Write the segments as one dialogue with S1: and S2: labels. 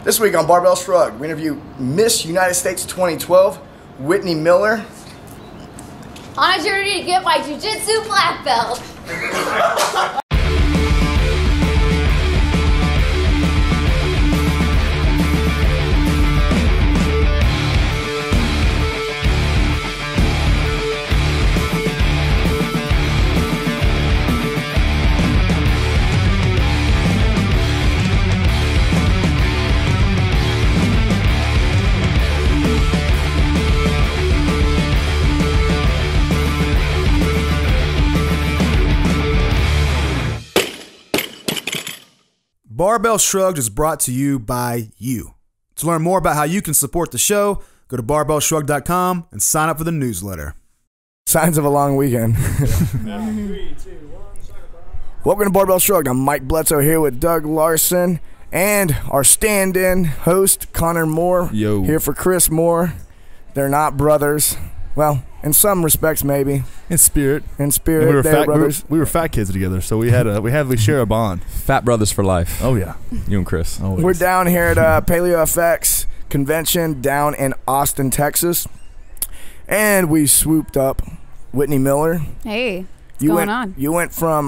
S1: This week on Barbell Shrugged, we interview Miss United States 2012, Whitney Miller.
S2: On a journey to get my jiu-jitsu black belt.
S3: Barbell Shrugged is brought to you by you. To learn more about how you can support the show, go to barbellshrugged.com and sign up for the newsletter.
S1: Signs of a long weekend.
S4: 3, 2, 1,
S1: Welcome to Barbell Shrugged. I'm Mike Bledsoe here with Doug Larson and our stand-in host, Connor Moore.
S5: Yo.
S1: Here for Chris Moore. They're not brothers. Well, in some respects, maybe.
S5: In spirit.
S1: In spirit, they're brothers.
S5: We were fat kids together, so we share a bond.
S6: Fat brothers for life.
S5: Oh yeah,
S6: You and Chris.
S5: always.
S1: We're down here at Paleo FX convention down in Austin, Texas, and we swooped up Whitney Miller.
S2: Hey, what's going on?
S1: You went from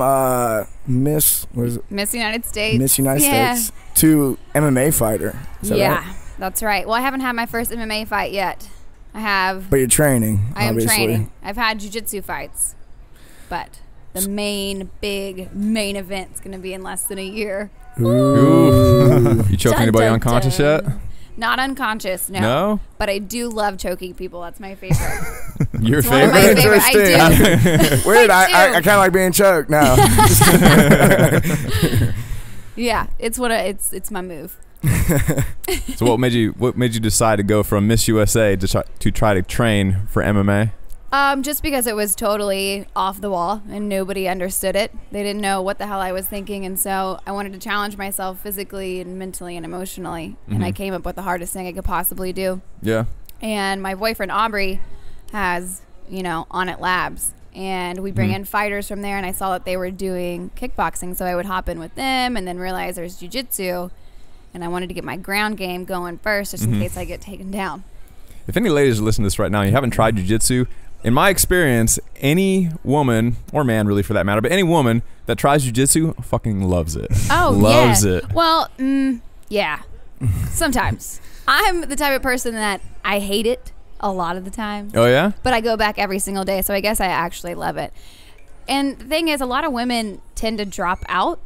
S1: Miss
S2: United States.
S1: Miss United States to MMA fighter. Is that
S2: Yeah,
S1: right?
S2: that's right. Well, I haven't had my first MMA fight yet. I have.
S1: But you're training.
S2: I am
S1: obviously.
S2: training. I've had jiu-jitsu fights, but the main event's going to be in less than a year.
S5: Ooh.
S6: You choking anybody unconscious yet?
S2: Not unconscious, no.
S6: No?
S2: But I do love choking people. That's my favorite.
S6: Your
S2: It's one of my
S6: favorite?
S2: favorite. I do.
S1: Weird. I
S2: do.
S1: kind of like being choked now.
S2: Yeah, it's my move.
S6: So what made you decide to go from Miss USA to try to train for MMA?
S2: Just because it was totally off the wall and nobody understood it. They didn't know what the hell I was thinking, and so I wanted to challenge myself physically and mentally and emotionally. And I came up with the hardest thing I could possibly do.
S6: Yeah.
S2: And my boyfriend Aubrey has, On It Labs, and we bring in fighters from there. And I saw that they were doing kickboxing, so I would hop in with them, and then realize there's jiu-jitsu. And I wanted to get my ground game going first, just in case I get taken down.
S6: If any ladies are listening to this right now and you haven't tried jiu-jitsu, in my experience, any woman, or man really for that matter, but any woman that tries jiu-jitsu fucking loves it.
S2: Oh,
S6: loves
S2: yeah.
S6: it.
S2: Well, yeah. Sometimes. I'm the type of person that I hate it a lot of the time.
S6: Oh, yeah?
S2: But I go back every single day, so I guess I actually love it. And the thing is, a lot of women tend to drop out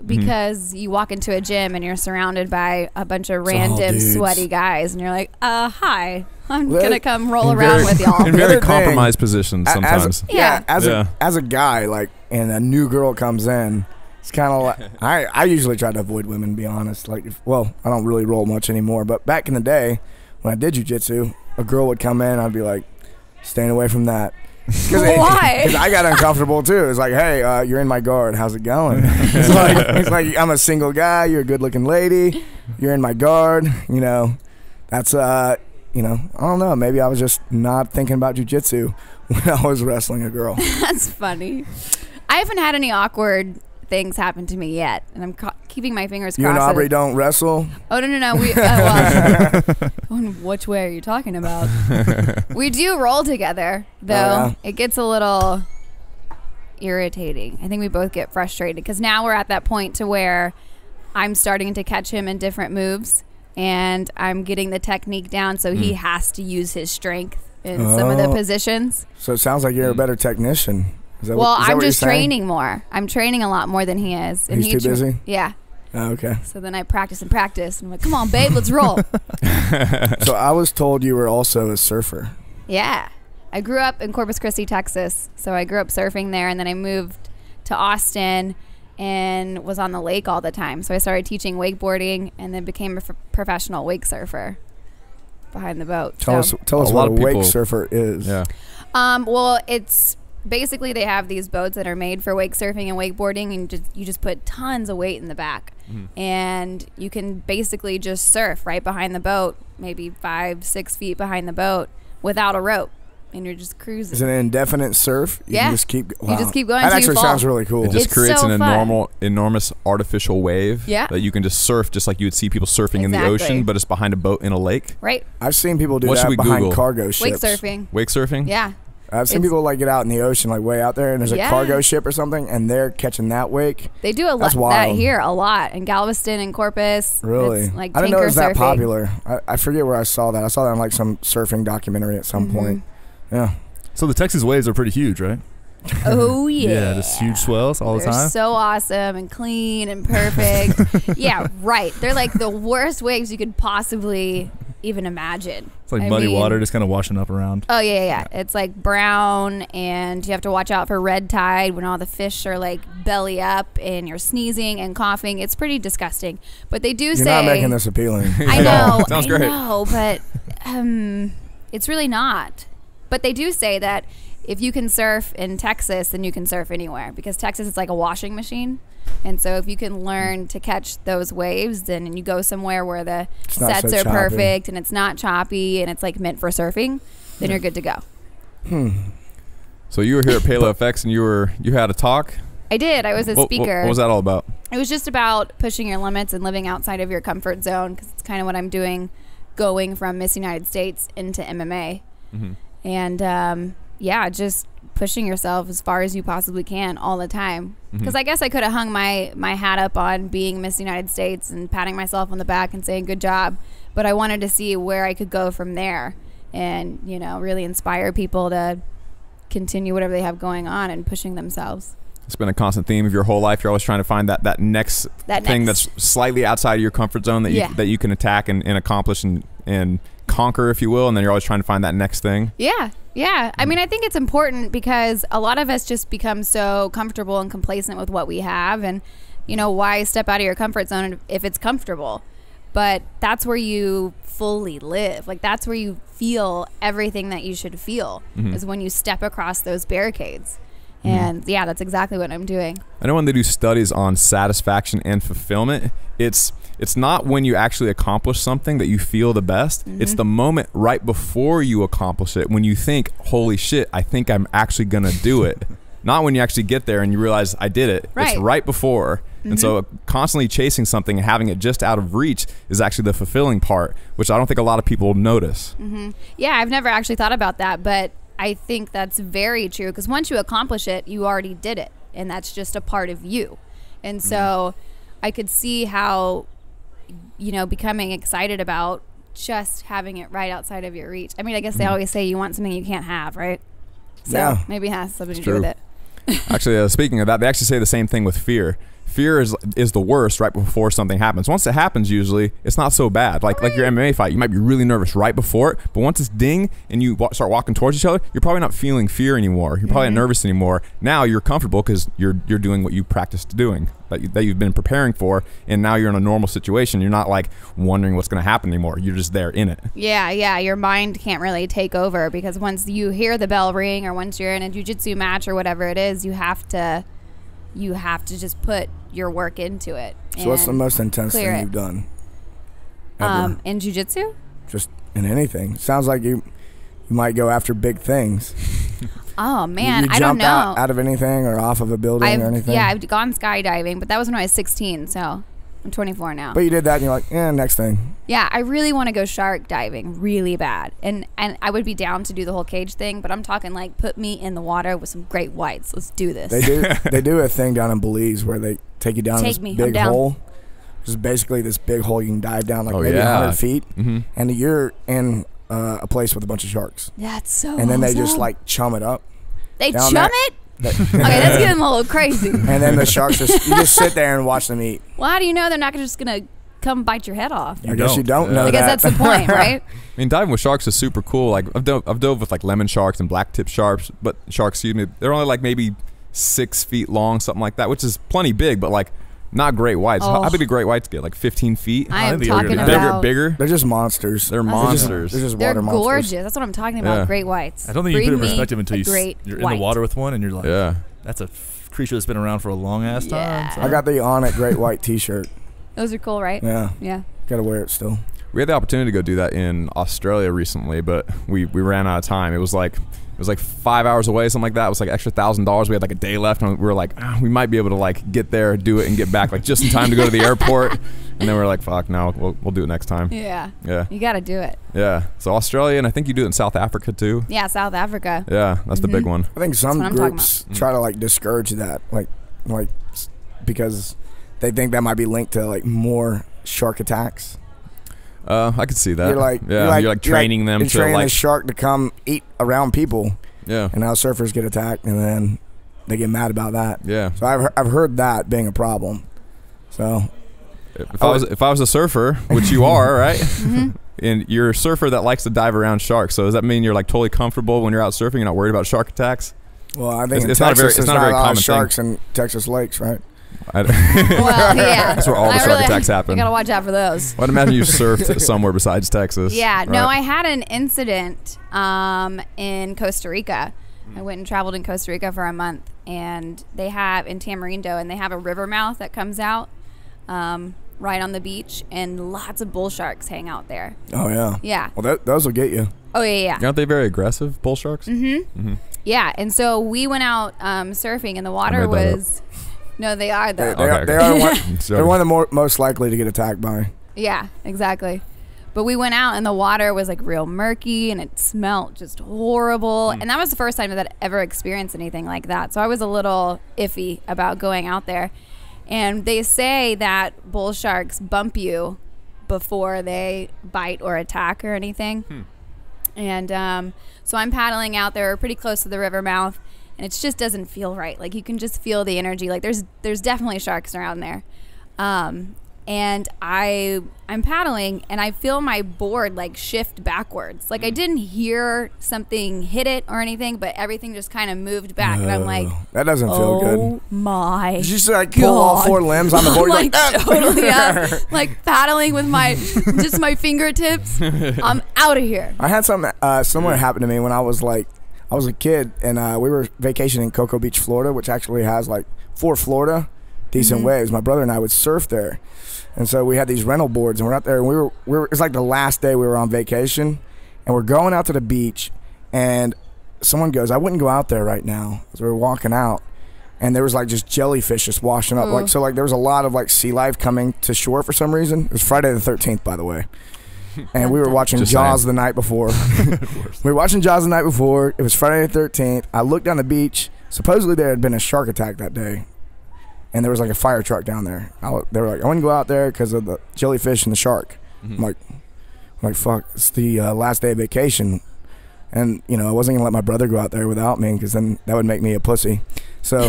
S2: because you walk into a gym and you're surrounded by a bunch of random
S1: dudes.
S2: sweaty guys, and you're like, hi, I'm
S1: Well,
S2: gonna come roll around with y'all.
S6: In
S1: The
S6: very
S1: other thing,
S6: compromised positions sometimes.
S1: As
S6: Yeah.
S1: a guy, like, and a new girl comes in, it's kind of like I usually try to avoid women, to be honest. Like, I don't really roll much anymore. But back in the day, when I did jiu-jitsu, a girl would come in, I'd be like, staying away from that.
S2: Why?
S1: Because I got uncomfortable too. It's like, hey, you're in my guard. How's it going? it's like I'm a single guy. You're a good-looking lady. You're in my guard. That's I don't know. Maybe I was just not thinking about jiu-jitsu when I was wrestling a girl.
S2: That's funny. I haven't had any awkward things happen to me yet, and I'm keeping my fingers crossed.
S1: You and Aubrey don't wrestle?
S2: Oh, no. Which way are you talking about? We do roll together, though.
S1: Oh, yeah?
S2: It gets a little irritating. I think we both get frustrated because now we're at that point to where I'm starting to catch him in different moves, and I'm getting the technique down, so he has to use his strength in some of the positions.
S1: So it sounds like you're a better technician.
S2: Well, I'm just training more. I'm training a lot more than he is. And
S1: He's too busy?
S2: Yeah.
S1: Oh, okay.
S2: So then I practice and I'm like, come on, babe, let's roll.
S1: So I was told you were also a surfer.
S2: Yeah. I grew up in Corpus Christi, Texas. So I grew up surfing there, and then I moved to Austin and was on the lake all the time. So I started teaching wakeboarding and then became a professional wake surfer behind the boat.
S1: Tell us what a wake surfer is.
S6: Yeah.
S2: Well, it's basically they have these boats that are made for wake surfing and wakeboarding, and you just put tons of weight in the back, and you can basically just surf right behind the boat, maybe 5-6 feet behind the boat, without a rope. and you're just cruising.
S1: Is it an indefinite surf? You
S2: Yeah.
S1: can just keep. Wow.
S2: You just keep going
S1: That
S2: till you
S1: actually
S2: fall.
S1: sounds really cool.
S6: It just
S2: It's
S6: creates
S2: so
S6: an
S2: fun.
S6: enormous artificial wave
S2: Yeah.
S6: that you can just surf just like you would see people surfing in the
S2: Exactly.
S6: ocean, but it's behind a boat in a lake.
S2: Right.
S1: I've seen people do
S6: What should
S1: that
S6: we
S1: behind
S6: Google?
S1: cargo ships.
S2: Wake surfing.
S6: Wake surfing?
S2: Yeah.
S1: I've seen
S2: It's-
S1: people like get out in the ocean, like way out there, and there's
S2: Yeah.
S1: a cargo ship or something, and they're catching that wake.
S2: They do a lot
S1: That's
S2: that
S1: wild.
S2: here a lot in Galveston and Corpus.
S1: Really?
S2: It's like
S1: I didn't know it
S2: tanker
S1: was that
S2: surfing.
S1: popular. I forget where I saw that. I saw that in like some surfing documentary at some
S2: Mm-hmm.
S1: point. Yeah.
S5: So the Texas waves are pretty huge, right?
S2: Oh yeah.
S5: Yeah, just huge swells all the
S2: They're
S5: time.
S2: so awesome and clean and perfect. Yeah, right. They're like the worst waves you could possibly even imagine.
S5: It's like
S2: I
S5: muddy
S2: mean-
S5: water just kind of washing up around.
S2: Oh yeah. It's like brown, and you have to watch out for red tide when all the fish are like belly up and you're sneezing and coughing. It's pretty disgusting. But they do
S1: You're
S2: say
S1: not making this appealing.
S2: I know,
S6: Sounds
S2: I
S6: great.
S2: know, but it's really not. But they do say that if you can surf in Texas, then you can surf anywhere, because Texas is like a washing machine. And so if you can learn to catch those waves, then you go somewhere where the
S1: It's not
S2: sets
S1: so
S2: are
S1: choppy.
S2: perfect and it's not choppy and it's like meant for surfing, then you're good to go.
S6: So you were here at Palo FX and you had a talk?
S2: I did. I was a speaker.
S6: What was that all about?
S2: It was just about pushing your limits and living outside of your comfort zone, because it's kind of what I'm doing, going from Miss United States into MMA.
S6: Mm-hmm.
S2: And yeah, just pushing yourself as far as you possibly can all the time.
S6: Mm-hmm.
S2: Because I guess I could have hung my hat up on being Miss United States and patting myself on the back and saying good job, but I wanted to see where I could go from there, and really inspire people to continue whatever they have going on and pushing themselves.
S6: It's been a constant theme of your whole life. You're always trying to find that next thing that's slightly outside of your comfort zone that you can attack and accomplish and conquer, if you will, and then you're always trying to find that next thing.
S2: Yeah. I mean, I think it's important because a lot of us just become so comfortable and complacent with what we have, and why step out of your comfort zone if it's comfortable? But that's where you fully live. Like, that's where you feel everything that you should feel, is when you step across those barricades. And yeah, that's exactly what I'm doing.
S6: I know when they do studies on satisfaction and fulfillment, it's not when you actually accomplish something that you feel the best. It's the moment right before you accomplish it when you think, holy shit, I think I'm actually going to do it. Not when you actually get there and you realize I did it.
S2: Right.
S6: It's right before. And so constantly chasing something and having it just out of reach is actually the fulfilling part, which I don't think a lot of people notice.
S2: Yeah, I've never actually thought about that, but I think that's very true, because once you accomplish it, you already did it, and that's just a part of you. And so I could see how, becoming excited about just having it right outside of your reach. I mean, I guess they always say you want something you can't have, right? So
S1: Yeah.
S2: maybe it has something to
S6: true.
S2: do with it.
S6: Actually, speaking of that, they actually say the same thing with fear. Fear is the worst right before something happens. Once it happens, usually it's not so bad. Like your MMA fight, you might be really nervous right before it, but once it's ding and you start walking towards each other, you're probably not feeling fear anymore. You're probably not nervous anymore. Now you're comfortable because you're doing what you practiced doing, that you've been preparing for, and now you're in a normal situation. You're not like wondering what's going to happen anymore. You're just there in it.
S2: Yeah, your mind can't really take over, because once you hear the bell ring, or once you're in a jiu-jitsu match or whatever it is, you have to just put your work into it.
S1: So what's the most intense
S2: clear
S1: thing
S2: it.
S1: you've done? Ever?
S2: In jiu-jitsu?
S1: Just in anything. Sounds like you might go after big things.
S2: Oh man,
S1: you
S2: I don't
S1: jumped
S2: know.
S1: out of anything or off of a building or anything?
S2: Yeah, I've gone skydiving, but that was when I was 16, so I'm 24 now.
S1: But you did that and you're like, next thing.
S2: Yeah, I really want to go shark diving really bad. And I would be down to do the whole cage thing, but I'm talking like put me in the water with some great whites. Let's do this.
S1: They do a thing down in Belize where they take you down this big hole. Just basically this big hole you can dive down like maybe 100 feet. And you're in a place with a bunch of sharks.
S2: That's so
S1: And then they just
S2: awesome.
S1: like chum it up.
S2: They
S1: down
S2: chum
S1: there.
S2: it? Okay, that's getting a little crazy.
S1: And then the sharks you just sit there and watch them eat.
S2: Well, how do you know they're not just going to come bite your head off?
S1: I guess you don't know
S2: I guess
S1: that.
S2: that's the point, right?
S6: I mean, diving with sharks is super cool. Like I've dove with like lemon sharks and black tip sharks, excuse me. They're only like maybe 6 feet long, something like that, which is plenty big, but like not great whites.
S2: Oh.
S6: How big do great whites get? Like 15 feet?
S2: I am
S5: think
S2: talking
S5: they're
S2: about...
S6: Bigger?
S1: They're just monsters.
S6: They're
S2: They're
S6: monsters.
S1: They're just
S2: They're
S1: water
S2: gorgeous.
S1: monsters.
S2: That's what I'm talking about.
S6: Yeah.
S2: Great whites.
S5: I don't think you put it in
S2: Bring me
S5: perspective until
S2: a great
S5: you're in
S2: white.
S5: the water with one and you're like,
S6: Yeah.
S5: that's a creature that's been around for a long ass
S2: Yeah.
S5: time. So.
S1: I got the On It Great White t-shirt.
S2: Those are cool, right?
S1: Yeah.
S2: Yeah.
S1: Gotta wear it still.
S6: We had the opportunity to go do that in Australia recently, but we ran out of time. It was like 5 hours away, something like that. It was like extra $1,000. We had like a day left, and we were like, we might be able to like get there, do it, and get back like just in time to go to the airport. And then we were like, fuck, no, we'll do it next time.
S2: Yeah.
S6: Yeah.
S2: You got to do it.
S6: Yeah. So Australia, and I think you do it in South Africa too.
S2: Yeah, South Africa.
S6: Yeah, that's the big one.
S1: I think some
S2: what I'm talking
S1: groups try to like discourage that, like because they think that might be linked to like more shark attacks.
S6: I could see that.
S1: You're
S6: You're training them to
S1: training
S6: like
S1: the shark to come eat around people.
S6: Yeah.
S1: And now surfers get attacked, and then they get mad about that.
S6: Yeah.
S1: So I've heard that being a problem. So
S6: if I was a surfer, which you are, right? And you're a surfer that likes to dive around sharks. So does that mean you're like totally comfortable when you're out surfing? You're not worried about shark attacks?
S1: Well, I think
S6: it's
S1: in
S6: not
S1: Texas,
S6: it's not a very
S1: there's not a lot
S6: common
S1: of sharks in Texas lakes, right?
S2: Well, yeah.
S6: That's where all the shark attacks happen.
S2: You got to watch out for those.
S6: Well, I'd imagine you surfed somewhere besides Texas.
S2: Yeah.
S6: right?
S2: No, I had an incident in Costa Rica. I went and traveled in Costa Rica for a month, and they have in Tamarindo, and they have a river mouth that comes out right on the beach, and lots of bull sharks hang out there.
S1: Oh yeah.
S2: Yeah.
S1: Well, those will get you.
S2: Oh yeah.
S6: Aren't they very aggressive, bull sharks?
S2: Yeah. And so we went out surfing, and the water
S6: made that
S2: was. No, they are though.
S1: They are they're one of the most likely to get attacked by.
S2: Yeah, exactly. But we went out, and the water was like real murky, and it smelled just horrible. And that was the first time that I'd ever experienced anything like that. So I was a little iffy about going out there. And they say that bull sharks bump you before they bite or attack or anything. And so I'm paddling out there. We're pretty close to the river mouth, and it just doesn't feel right. Like you can just feel the energy. Like there's definitely sharks around there. And I'm paddling, and I feel my board like shift backwards. Like I didn't hear something hit it or anything, but everything just kind of moved back. And I'm like,
S1: that doesn't feel good.
S2: oh my
S1: Did you just like pull all four limbs on the board?
S2: like totally, yeah. Like paddling with my fingertips. I'm out of here.
S1: I had something similar happen to me when I was a kid, and we were vacationing in Cocoa Beach, Florida, which actually has like for Florida decent waves. My brother and I would surf there, and so we had these rental boards, and we're out there, and we were it's like the last day we were on vacation, and we're going out to the beach, and someone goes, I wouldn't go out there right now. So we were walking out, and there was like just jellyfish just washing up, like so like there was a lot of like sea life coming to shore for some reason. It was Friday the 13th, by the way. And we were watching Jaws the night before. We were watching Jaws the night before. It was Friday the 13th. I looked down the beach. Supposedly there had been a shark attack that day. And there was like a fire truck down there. They were like, I wouldn't go out there because of the jellyfish and the shark. I'm like, fuck, it's the last day of vacation. And, I wasn't going to let my brother go out there without me because then that would make me a pussy. So,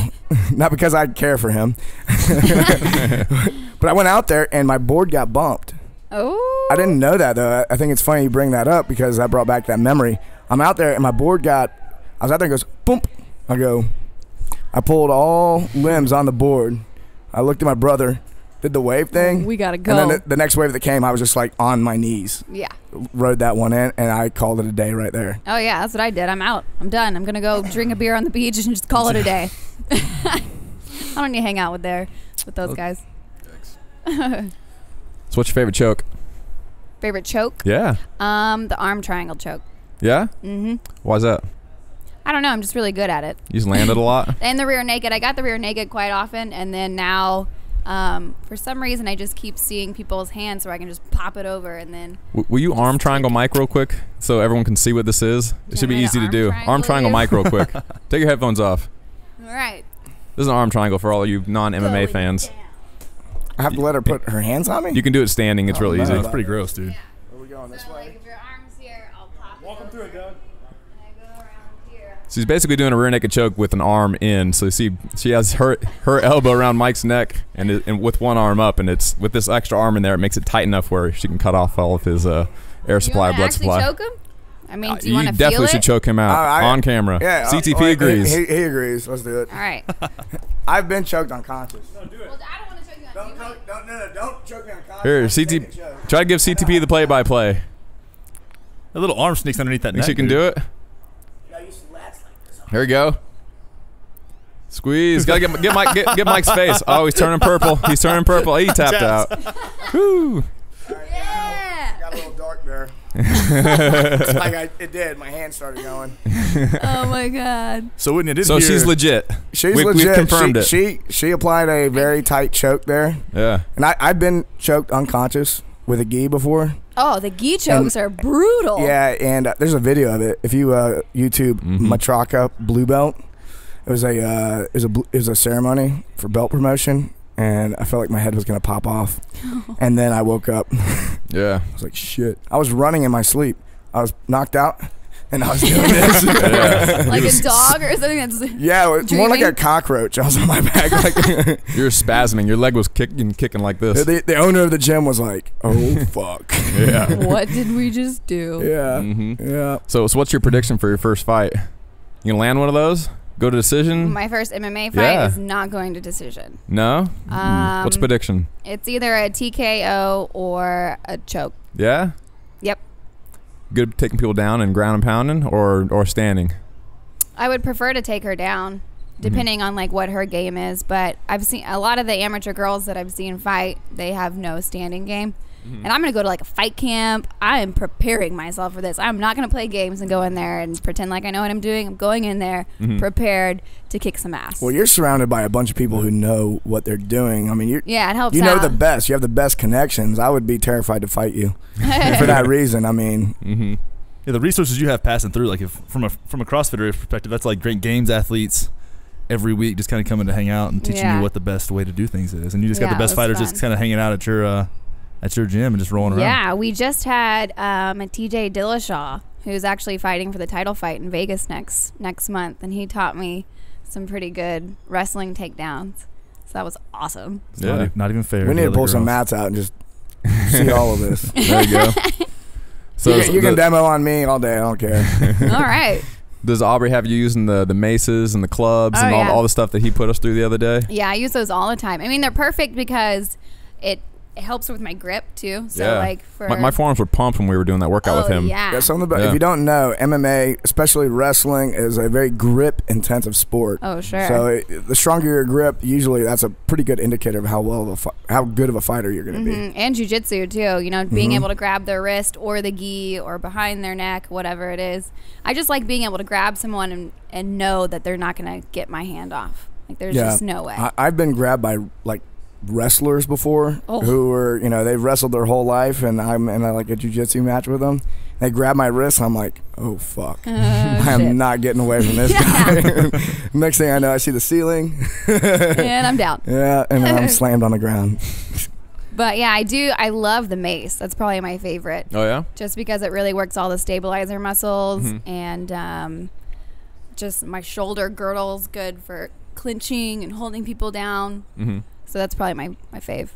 S1: not because I care for him. But I went out there and my board got bumped.
S2: Oh.
S1: I didn't know that, though. I think it's funny you bring that up because that brought back that memory. I'm out there, and my board I was out there, and it goes, boom. I pulled all limbs on the board. I looked at my brother, did the wave thing.
S2: We got to go.
S1: And then the next wave that came, I was just like on my knees.
S2: Yeah.
S1: Rode that one in, and I called it a day right there.
S2: Oh, yeah, that's what I did. I'm out. I'm done. I'm going to go drink a beer on the beach and just call it a day. I don't need to hang out with those guys.
S6: So what's your favorite choke?
S2: Favorite choke?
S6: Yeah.
S2: The arm triangle choke.
S6: Yeah? Mm-hmm. Why is that?
S2: I don't know. I'm just really good at it.
S6: You just land it a lot?
S2: And the rear naked. I got the rear naked quite often. And then now, for some reason, I just keep seeing people's hands so I can just pop it over and then.
S6: Will you arm triangle mic real quick so everyone can see what this is? It should be easy to do. Arm triangle mic real quick. Take your headphones off.
S2: All right.
S6: This is an arm triangle for all of you non-MMA fans.
S2: Down.
S1: I have to let her put her hands on me?
S6: You can do it standing. It's real easy.
S5: It's pretty gross, dude.
S2: Yeah.
S1: Are we going this
S2: So,
S1: way?
S2: like, if your arm's here, I'll pop
S1: Walk
S2: it
S1: them through it, Doug.
S2: and I go around here.
S6: So she's basically doing a rear naked choke with an arm in. So you see, she has her elbow around Mike's neck and with one arm up, and it's with this extra arm in there, it makes it tight enough where she can cut off all of his air supply, blood supply.
S2: Choke him? I mean, do you want to feel it?
S6: definitely should choke him out on camera.
S1: Yeah,
S6: CTP agrees.
S1: He agrees. Let's do it.
S2: All right.
S1: I've been choked unconscious.
S2: Well, I don't want to choke you on TV.
S1: Don't choke me unconscious.
S6: Here, CTP. Try to give CTP the play-by-play.
S5: A little arm sneaks underneath that
S6: Think
S5: neck.
S6: she can do it? Here we go. Squeeze. Gotta get Mike's face. Oh, he's turning purple. He's turning purple. He tapped out. Woo.
S2: Yeah.
S1: there. It's like it did. My hand started going.
S2: Oh my God.
S5: So Whitney, I did
S6: So
S5: hear,
S6: she's legit.
S1: She's
S6: We've
S1: legit.
S6: confirmed it.
S1: She applied a very tight choke there.
S6: Yeah.
S1: And I've been choked unconscious with a gi before.
S2: Oh, the gi chokes are brutal.
S1: Yeah, and there's a video of it. If you YouTube Matraca Blue Belt, it was a ceremony for belt promotion, and I felt like my head was gonna pop off. And then I woke up.
S6: Yeah.
S1: I was like, shit. I was running in my sleep. I was knocked out, and I was doing this.
S2: Like a dog or something that's
S1: Yeah, it's more like a
S2: dreaming?
S1: cockroach. I was on my back. Like
S6: You were spasming. Your leg was kicking like this.
S1: the owner of the gym was like, "Oh fuck."
S6: Yeah.
S2: What did we just do?
S1: Yeah.
S6: Mm-hmm.
S1: Yeah.
S6: So what's your prediction for your first fight? You gonna land one of those? Go to decision?
S2: My first MMA fight
S6: Yeah.
S2: is not going to decision.
S6: No? What's the prediction?
S2: It's either a TKO or a choke.
S6: Yeah?
S2: Yep.
S6: Good at taking people down and ground and pounding, or standing?
S2: I would prefer to take her down, depending on like what her game is. But I've seen a lot of the amateur girls that I've seen fight. They have no standing game, and I'm gonna go to like a fight camp. I am preparing myself for this. I'm not gonna play games and go in there and pretend like I know what I'm doing. I'm going in there prepared to kick some ass.
S1: Well, you're surrounded by a bunch of people who know what they're doing. I mean,
S2: yeah, it helps.
S1: you know
S2: out.
S1: the best. You have the best connections. I would be terrified to fight you for that reason. I mean,
S5: Yeah, the resources you have passing through, like if from a CrossFitter perspective, that's like great games athletes every week just kind of coming to hang out and teaching you what the best way to do things is, and you just got
S2: Yeah,
S5: the best
S2: it was
S5: fighters
S2: fun.
S5: just kind of hanging out at your gym and just rolling around.
S2: Yeah, we just had a TJ Dillashaw who's actually fighting for the title fight in Vegas next month, and he taught me some pretty good wrestling takedowns. So that was awesome.
S5: It's not even fair.
S1: we need to
S5: the
S1: pull
S5: other
S1: some
S5: girls.
S1: mats out and just see all of this.
S6: There you go. So
S1: You can demo on me all day. I don't care.
S2: All right.
S6: does Aubrey have you using the maces and the clubs and all the stuff that he put us through the other day?
S2: Yeah, I use those all the time. I mean, they're perfect because it helps with my grip too. So like for
S6: my forearms were pumped when we were doing that workout with him.
S2: Yeah.
S1: Yeah, some of the, if you don't know, MMA, especially wrestling, is a very grip-intensive sport.
S2: Oh, sure.
S1: So the stronger your grip, usually that's a pretty good indicator of how good of a fighter you're going to be.
S2: And jiu-jitsu too, you know, being able to grab their wrist or the gi or behind their neck, whatever it is. I just like being able to grab someone and know that they're not going to get my hand off. Like there's just no way.
S1: I've been grabbed by like wrestlers before who were, they've wrestled their whole life, and I'm in like a jiu-jitsu match with them. They grab my wrist, and I'm like, oh fuck, I'm not getting away from this guy. Next thing I know, I see the ceiling,
S2: and I'm down.
S1: Yeah, and then I'm slammed on the ground.
S2: But yeah, I love the mace. That's probably my favorite.
S6: Oh yeah?
S2: Just because it really works all the stabilizer muscles, and just my shoulder girdle's good for clinching and holding people down. So that's probably my fave.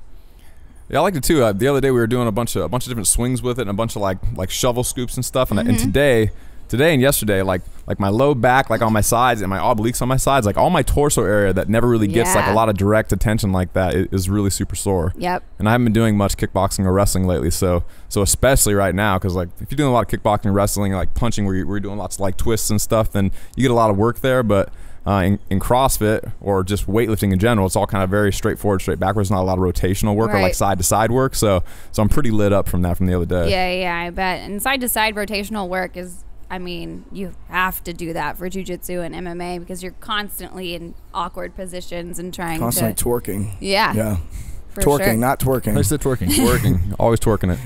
S6: Yeah, I liked it too. The other day we were doing a bunch of different swings with it and a bunch of like shovel scoops and stuff. And today and yesterday, like my low back, like on my sides, and my obliques on my sides, like all my torso area that never really gets like a lot of direct attention like that is really super sore.
S2: Yep.
S6: And I haven't been doing much kickboxing or wrestling lately, so especially right now, because like if you're doing a lot of kickboxing and wrestling, like punching, where you're doing lots of like twists and stuff, then you get a lot of work there. But in CrossFit or just weightlifting in general, it's all kind of very straightforward, straight backwards. Not a lot of rotational work or like side to side work. So I'm pretty lit up from the other day.
S2: Yeah, I bet. And side to side rotational work is, I mean, you have to do that for jiu-jitsu and MMA because you're constantly in awkward positions and
S1: Constantly twerking.
S2: Yeah. For
S1: Twerking,
S2: sure.
S1: not twerking.
S5: I said twerking.
S6: Twerking, always twerking it.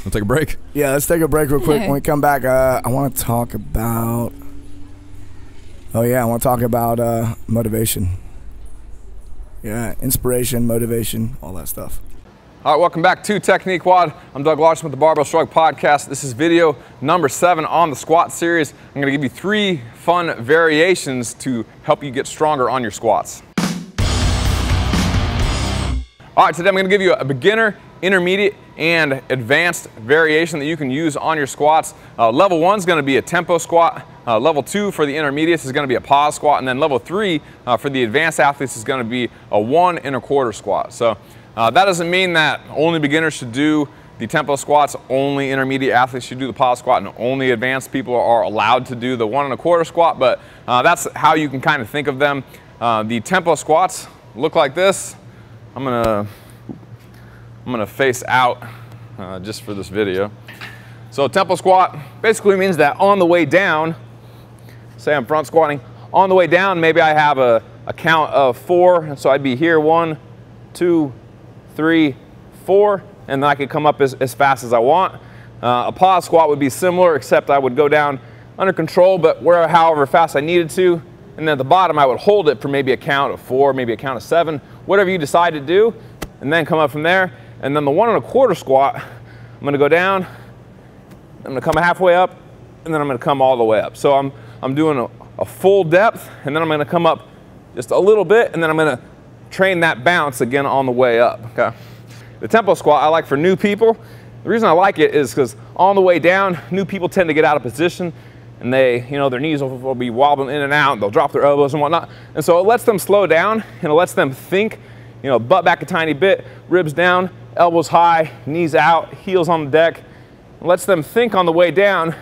S6: We'll take a break.
S1: Yeah, let's take a break real quick. When we come back, I want to talk about. Motivation. Yeah, inspiration, motivation, all that stuff.
S6: All right, welcome back to Technique Wad. I'm Doug Larson with the Barbell Shrugged podcast. This is video number 7 on the squat series. I'm gonna give you 3 fun variations to help you get stronger on your squats. All right, today I'm gonna give you a beginner, intermediate, and advanced variation that you can use on your squats. Level 1 is gonna be a tempo squat. Level 2 for the intermediates is gonna be a pause squat. And then level 3 for the advanced athletes is gonna be a 1 1/4 squat. So that doesn't mean that only beginners should do the tempo squats, only intermediate athletes should do the pause squat, and only advanced people are allowed to do the 1 1/4 squat, but that's how you can kind of think of them. The tempo squats look like this. I'm gonna face out just for this video. So tempo squat basically means that on the way down, say I'm front squatting, on the way down maybe I have a count of 4, and so I'd be here 1, 2, 3, 4, and then I could come up as fast as I want. A pause squat would be similar, except I would go down under control, but however fast I needed to, and then at the bottom I would hold it for maybe a count of 4, maybe a count of 7, whatever you decide to do, and then come up from there. And then the 1 1/4 squat, I'm going to go down, I'm going to come halfway up, and then I'm going to come all the way up. So I'm doing a full depth, and then I'm going to come up just a little bit, and then I'm going to train that bounce again on the way up. Okay. The tempo squat I like for new people. The reason I like it is because on the way down, new people tend to get out of position, and they, you know, their knees will be wobbling in and out, and they'll drop their elbows and whatnot. And so it lets them slow down, and it lets them think, you know, butt back a tiny bit, ribs down, elbows high, knees out, heels on the deck. It lets them think on the way down,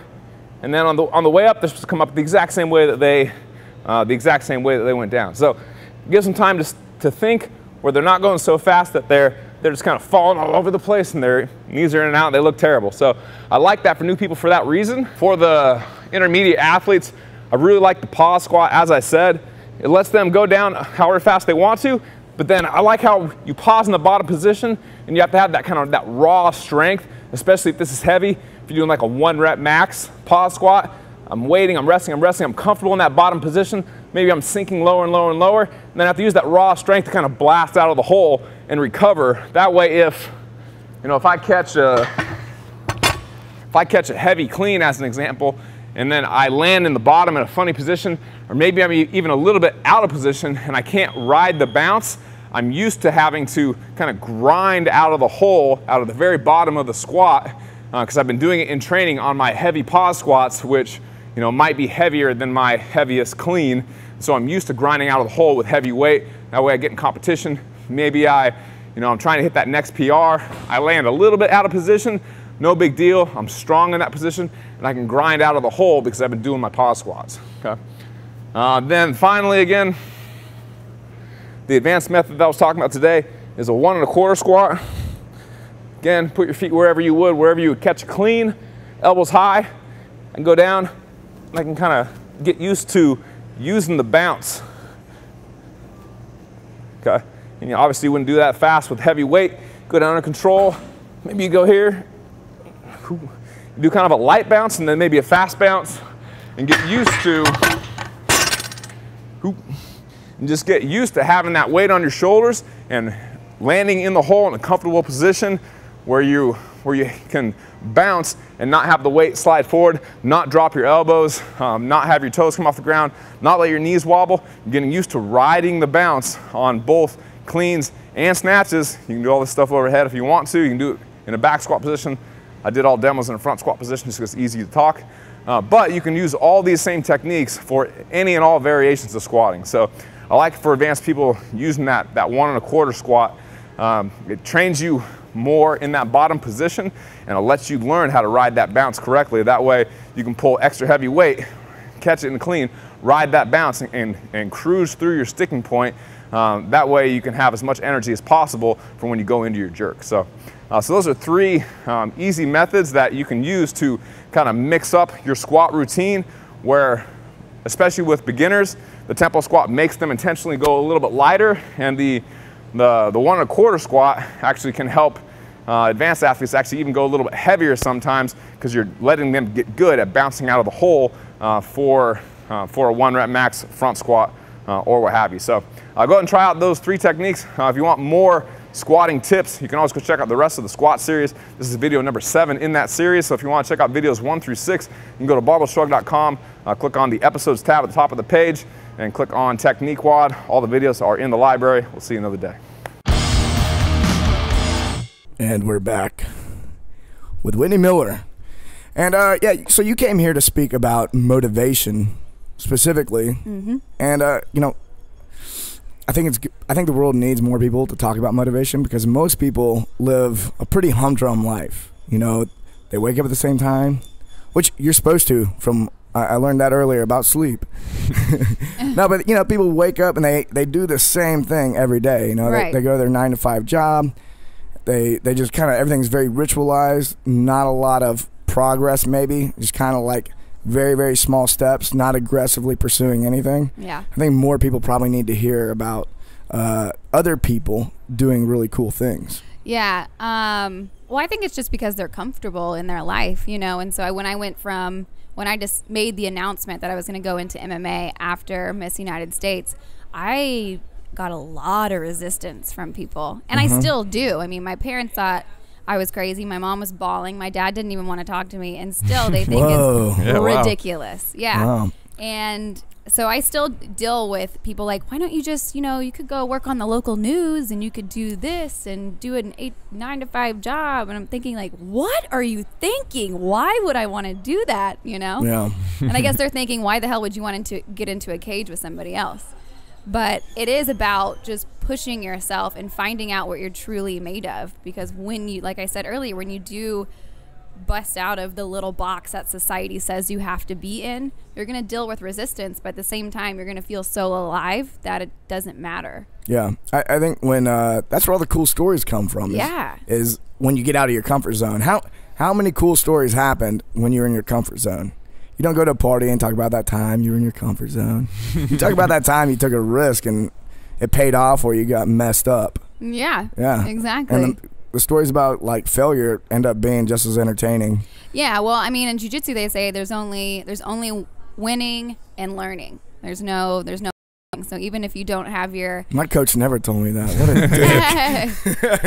S6: and then on the way up, they're supposed to come up the exact same way that they went down. So it gives them time to think, where they're not going so fast that they're just kind of falling all over the place and their knees are in and out, they look terrible. So I like that for new people for that reason. For the intermediate athletes, I really like the pause squat. As I said, it lets them go down however fast they want to, but then I like how you pause in the bottom position and you have to have that raw strength, especially if this is heavy. If you're doing like a 1 rep max pause squat, I'm waiting, I'm resting, I'm comfortable in that bottom position. Maybe I'm sinking lower and lower and lower, and then I have to use that raw strength to kind of blast out of the hole and recover. That way, if I catch a heavy clean as an example, and then I land in the bottom in a funny position, or maybe I'm even a little bit out of position and I can't ride the bounce, I'm used to having to kind of grind out of the hole, out of the very bottom of the squat, because I've been doing it in training on my heavy pause squats, which might be heavier than my heaviest clean. So I'm used to grinding out of the hole with heavy weight. That way I get in competition. Maybe I'm trying to hit that next PR. I land a little bit out of position. No big deal. I'm strong in that position, and I can grind out of the hole because I've been doing my pause squats. Okay. Then finally, again, the advanced method that I was talking about today is a 1 1/4 squat. Again, put your feet wherever you would catch a clean, elbows high, and go down. I can kind of get used to using the bounce. Okay, and you obviously wouldn't do that fast with heavy weight. Go down under control. Maybe you go here, you do kind of a light bounce and then maybe a fast bounce, and get used to, and just get used to having that weight on your shoulders and landing in the hole in a comfortable position where you can bounce and not have the weight slide forward, not drop your elbows, not have your toes come off the ground, not let your knees wobble. You're getting used to riding the bounce on both cleans and snatches. You can do all this stuff overhead if you want to. You can do it in a back squat position. I did all demos in a front squat position just because it's easy to talk. But you can use all these same techniques for any and all variations of squatting. So I like for advanced people using that 1 1/4 squat. It trains you more in that bottom position, and it lets you learn how to ride that bounce correctly. That way you can pull extra heavy weight, catch it in clean, ride that bounce and cruise through your sticking point. That way you can have as much energy as possible for when you go into your jerk. So those are 3 easy methods that you can use to kind of mix up your squat routine, where especially with beginners, the tempo squat makes them intentionally go a little bit lighter, and the 1 1/4 squat actually can help advanced athletes actually even go a little bit heavier sometimes, because you're letting them get good at bouncing out of the hole for a 1 rep max front squat or what have you. So go ahead and try out those 3 techniques. If you want more squatting tips, you can always go check out the rest of the squat series. This is video number 7 in that series. So if you want to check out videos 1 through 6, you can go to barbellshrugged.com, click on the episodes tab at the top of the page, and click on Technique Wad. All the videos are in the library. We'll see you another day.
S1: And we're back with Whitney Miller. And so you came here to speak about motivation specifically. Mm-hmm. And I think the world needs more people to talk about motivation, because most people live a pretty humdrum life. They wake up at the same time, which you're supposed to. I learned that earlier about sleep. No, but people wake up and they do the same thing every day.
S2: Right.
S1: They go to their 9 to 5 job. They just kind of, everything's very ritualized, not a lot of progress maybe, just kind of like very, very small steps, not aggressively pursuing anything.
S2: Yeah.
S1: I think more people probably need to hear about other people doing really cool things.
S2: Yeah. Well, I think it's just because they're comfortable in their life, you know. And so when I just made the announcement that I was going to go into MMA after Miss United States, I got a lot of resistance from people. And I still do. I mean, my parents thought I was crazy. My mom was bawling. My dad didn't even want to talk to me. And still they think it's ridiculous. Wow. Yeah. Wow. And so I still deal with people like, why don't you just, you know, you could go work on the local news and you could do this and do an 9 to 5 job. And I'm thinking like, what are you thinking? Why would I want to do that? You know?
S1: Yeah.
S2: And I guess they're thinking, why the hell would you want to get into a cage with somebody else? But it is about just pushing yourself and finding out what you're truly made of. Because when you, like I said earlier, when you do bust out of the little box that society says you have to be in, you're going to deal with resistance. But at the same time, you're going to feel so alive that it doesn't matter.
S1: Yeah. I think when that's where all the cool stories come from. Is when you get out of your comfort zone. How many cool stories happened when you're in your comfort zone? You don't go to a party and talk about that time you were in your comfort zone. You talk about that time you took a risk and it paid off or you got messed up.
S2: Yeah.
S1: Yeah.
S2: Exactly.
S1: And the stories about like failure end up being just as entertaining.
S2: Yeah. Well, I mean, in jiu-jitsu they say there's only winning and learning. There's no. So even if you don't have your...
S1: My coach never told me that. What a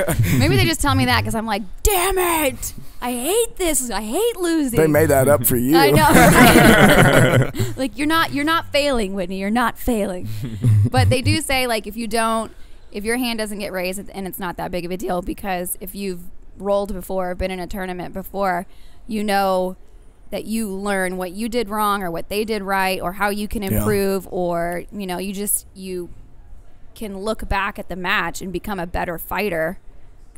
S1: dick.
S2: Maybe they just tell me that because I'm like, damn it. I hate this. I hate losing.
S1: They made that up for you.
S2: I know. Right? Like, you're not failing, Whitney. You're not failing. But they do say, like, if your hand doesn't get raised, and it's not that big of a deal, because if you've rolled before, been in a tournament before, you know that you learn what you did wrong or what they did right or how you can improve, or, you know, you can look back at the match and become a better fighter.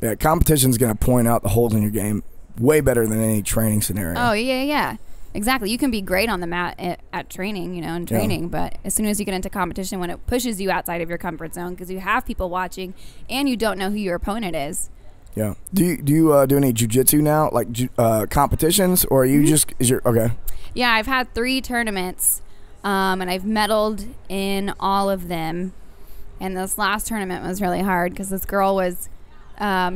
S1: Yeah, competition's going to point out the holes in your game way better than any training scenario.
S2: Oh, yeah. Exactly. You can be great on the mat at training, you know, in training, but as soon as you get into competition, when it pushes you outside of your comfort zone because you have people watching and you don't know who your opponent is.
S1: Yeah. Do you do any jiu-jitsu now, like competitions, or are you just okay?
S2: Yeah, I've had 3 tournaments, and I've medaled in all of them. And this last tournament was really hard because this girl was,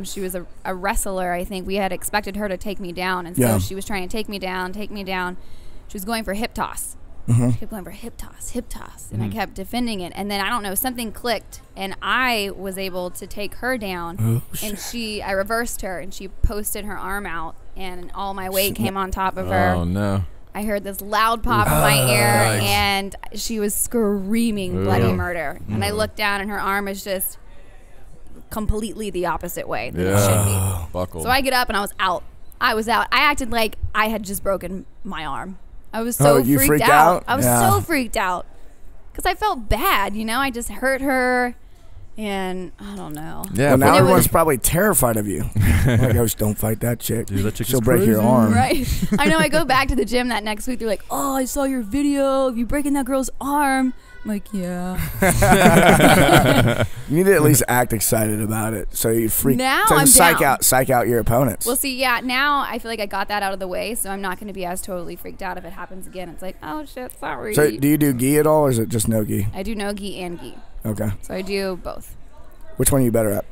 S2: she was a wrestler. I think we had expected her to take me down, and so she was trying to take me down. She was going for hip toss. She kept going for hip toss, and I kept defending it. And then I don't know, something clicked, and I was able to take her down. And I reversed her, and she posted her arm out, and all my weight came on top of her.
S6: Oh no!
S2: I heard this loud pop in my ear, and she was screaming bloody murder. And I looked down, and her arm is just completely the opposite way than it should be.
S6: Buckled.
S2: So I get up, and I was out. I acted like I had just broken my arm. I was so freaked out. I was so freaked out because I felt bad, you know. I just hurt her, and I don't know.
S1: Yeah, well, now everyone's probably terrified of you. Like, oh, don't fight that chick.
S5: Dude, that chick
S1: She'll break your arm.
S2: Right. I know. I go back to the gym that next week. They're like, "Oh, I saw your video of you breaking that girl's arm." I'm like, yeah.
S1: You need to at least act excited about it, so you freak.
S2: Now
S1: so
S2: I'm
S1: psych
S2: down.
S1: out your opponents.
S2: Well, see, yeah. Now I feel like I got that out of the way, so I'm not going to be as totally freaked out if it happens again. It's like, oh shit, sorry.
S1: So do you do gi at all, or is it just no gi?
S2: I do no gi and gi.
S1: Okay.
S2: So I do both.
S1: Which one are you better at?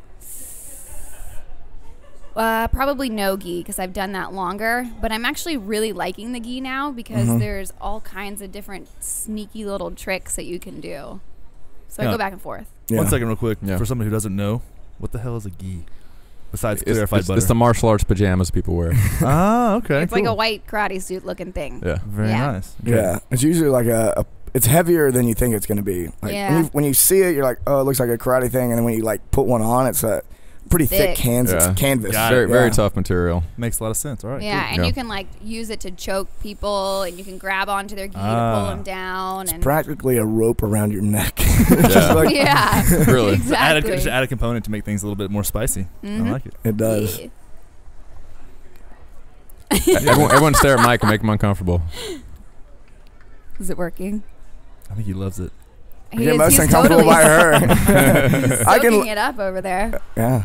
S2: Probably no gi because I've done that longer, but I'm actually really liking the gi now because there's all kinds of different sneaky little tricks that you can do. So I go back and forth.
S1: Yeah.
S5: 1 second real quick. For somebody who doesn't know, what the hell is a gi? Besides clarified butter.
S6: It's the martial arts pajamas people wear.
S5: Ah, okay.
S2: It's like a white karate suit looking thing.
S6: Yeah.
S5: Very nice. Okay.
S1: Yeah. It's usually like it's heavier than you think it's going to be. Like when you see it, you're like, oh, it looks like a karate thing. And then when you like put one on, it's a pretty thick canvas.
S6: Very tough material.
S5: Makes a lot of sense. All right.
S2: Yeah, and you can like use it to choke people, and you can grab onto their gi to pull them down.
S1: It's
S2: and
S1: practically a rope around your neck.
S6: Really.
S2: Exactly.
S5: Just add a component to make things a little bit more spicy. I like it.
S1: It does.
S2: Yeah.
S6: Everyone stare at Mike and make him uncomfortable.
S2: Is it working?
S5: I think he loves it.
S1: I get most uncomfortable by her.
S2: He's soaking it up over there.
S1: Yeah.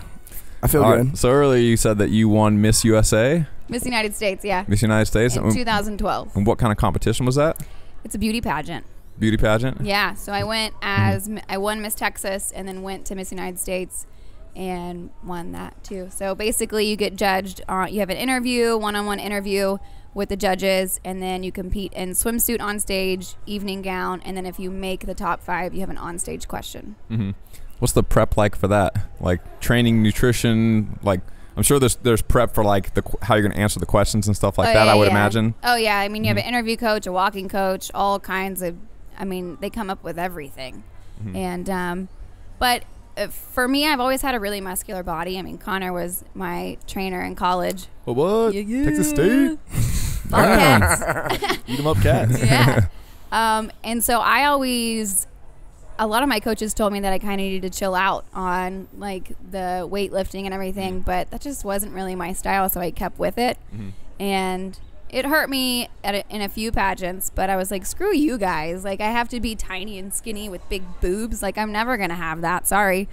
S1: I feel
S6: All
S1: good.
S6: right, so earlier you said that you won Miss USA,
S2: Miss United States, yeah.
S6: Miss United States.
S2: In 2012.
S6: And what kind of competition was that?
S2: It's a beauty pageant.
S6: Beauty pageant?
S2: Yeah, so I went as, I won Miss Texas and then went to Miss United States and won that too. So basically you get judged, you have an interview, one-on-one interview with the judges, and then you compete in swimsuit on stage, evening gown, and then if you make the top 5, you have an on-stage question.
S6: What's the prep like for that? Like training, nutrition, like I'm sure there's prep for like how you're going to answer the questions and stuff like that, I would imagine.
S2: Oh yeah, I mean you have an interview coach, a walking coach, all kinds of, I mean they come up with everything. And but for me, I've always had a really muscular body. I mean, Connor was my trainer in college.
S5: What?
S2: Yeah.
S5: Texas State?
S2: Cats.
S5: Eat 'em up, cats.
S2: Yeah. And so I always, a lot of my coaches told me that I kind of needed to chill out on like the weightlifting and everything, but that just wasn't really my style, so I kept with it. And it hurt me in a few pageants, but I was like, screw you guys. Like, I have to be tiny and skinny with big boobs. Like, I'm never going to have that. Sorry.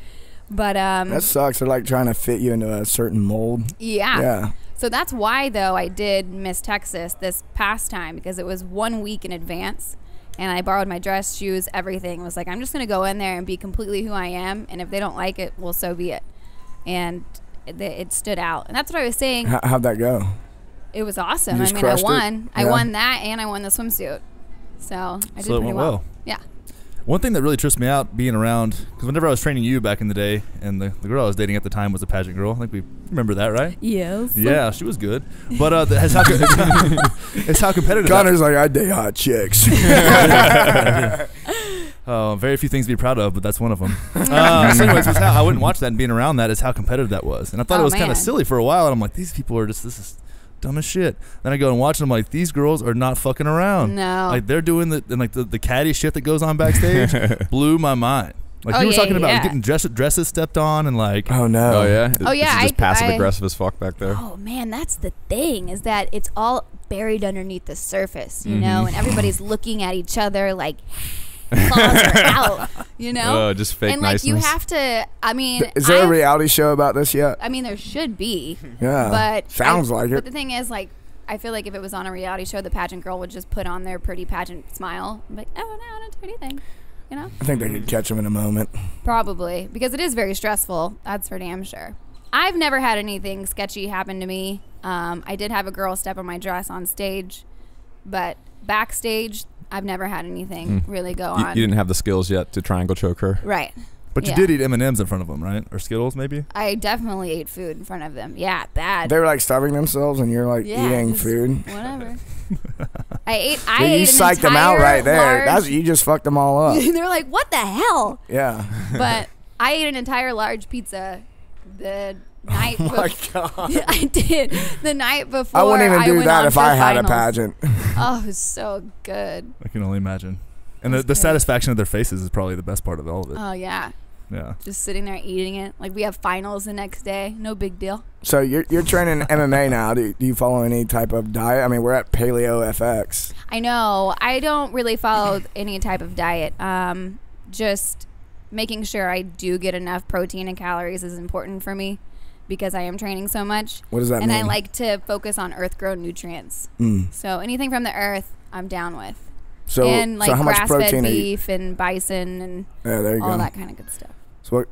S2: But
S1: that sucks. They're like trying to fit you into a certain mold.
S2: Yeah. So that's why, though, I did Miss Texas this past time, because it was 1 week in advance. And I borrowed my dress, shoes, everything. I was like, I'm just going to go in there and be completely who I am. And if they don't like it, well, so be it. And it stood out. And that's what I was saying.
S1: How'd that go?
S2: It was awesome.
S1: You
S2: I
S1: just
S2: mean, I
S1: crushed
S2: won.
S1: it?
S2: I won that, and I won the swimsuit. So I did
S5: So it
S2: pretty
S5: went
S2: well.
S5: well.
S2: Yeah.
S5: One thing that really tripped me out being around, because whenever I was training you back in the day, and the girl I was dating at the time was a pageant girl. I think we remember that, right?
S2: Yes.
S5: Yeah, she was good. But it's how competitive.
S1: Connor's like, I date hot chicks.
S5: Very few things to be proud of, but that's one of them. So anyways, I wouldn't watch that, and being around that is how competitive that was. And I thought it was kind of silly for a while, and I'm like, these people are just, this is dumb as shit. Then I go and watch them, like, these girls are not fucking around.
S2: No.
S5: Like, they're doing the catty shit that goes on backstage blew my mind. Like, you were talking about getting dresses stepped on and like.
S1: Oh, no.
S6: Oh, yeah?
S2: Oh, yeah.
S6: This is just passive aggressive as fuck back there.
S2: Oh, man, that's the thing, is that it's all buried underneath the surface, you know, and everybody's looking at each other like claws are out, you know?
S6: Oh, just fake
S2: and like
S6: niceness.
S2: you have to, I mean,
S1: Is there a reality show about this yet?
S2: I mean, there should be.
S1: Yeah.
S2: But
S1: sounds like it.
S2: But the thing is, like, I feel like if it was on a reality show, the pageant girl would just put on their pretty pageant smile and be like, oh, no, I don't do anything, you know?
S1: I think they could catch him in a moment.
S2: Probably, because it is very stressful. That's for damn sure. I've never had anything sketchy happen to me. I did have a girl step on my dress on stage, but backstage, I've never had anything really go on.
S6: You didn't have the skills yet to triangle choke her.
S2: Right.
S5: But you did eat M&Ms in front of them, right? Or Skittles, maybe?
S2: I definitely ate food in front of them. Yeah, bad.
S1: They were like starving themselves, and you're like eating
S2: just
S1: food.
S2: Whatever. I ate.
S1: Yeah, you psyched them out right there. You just fucked them all up.
S2: They're like, "What the hell?"
S1: Yeah.
S2: But I ate an entire large pizza the night.
S1: Oh my God.
S2: I did the night before.
S1: I wouldn't even do
S2: went
S1: that
S2: on
S1: if
S2: for
S1: I had a
S2: finals.
S1: pageant.
S2: Oh, it was so good.
S5: I can only imagine. And the satisfaction of their faces is probably the best part of all of it.
S2: Oh yeah.
S5: Yeah.
S2: Just sitting there eating it. Like, we have finals the next day. No big deal.
S1: So you're training MMA now. Do you follow any type of diet? I mean, we're at Paleo FX.
S2: I know. I don't really follow any type of diet. Just making sure I do get enough protein and calories is important for me because I am training so much.
S1: What does that mean?
S2: And I like to focus on earth-grown nutrients. So anything from the earth, I'm down with. And like
S1: how much
S2: grass-fed
S1: protein
S2: beef and bison and all that kind of good stuff.
S1: So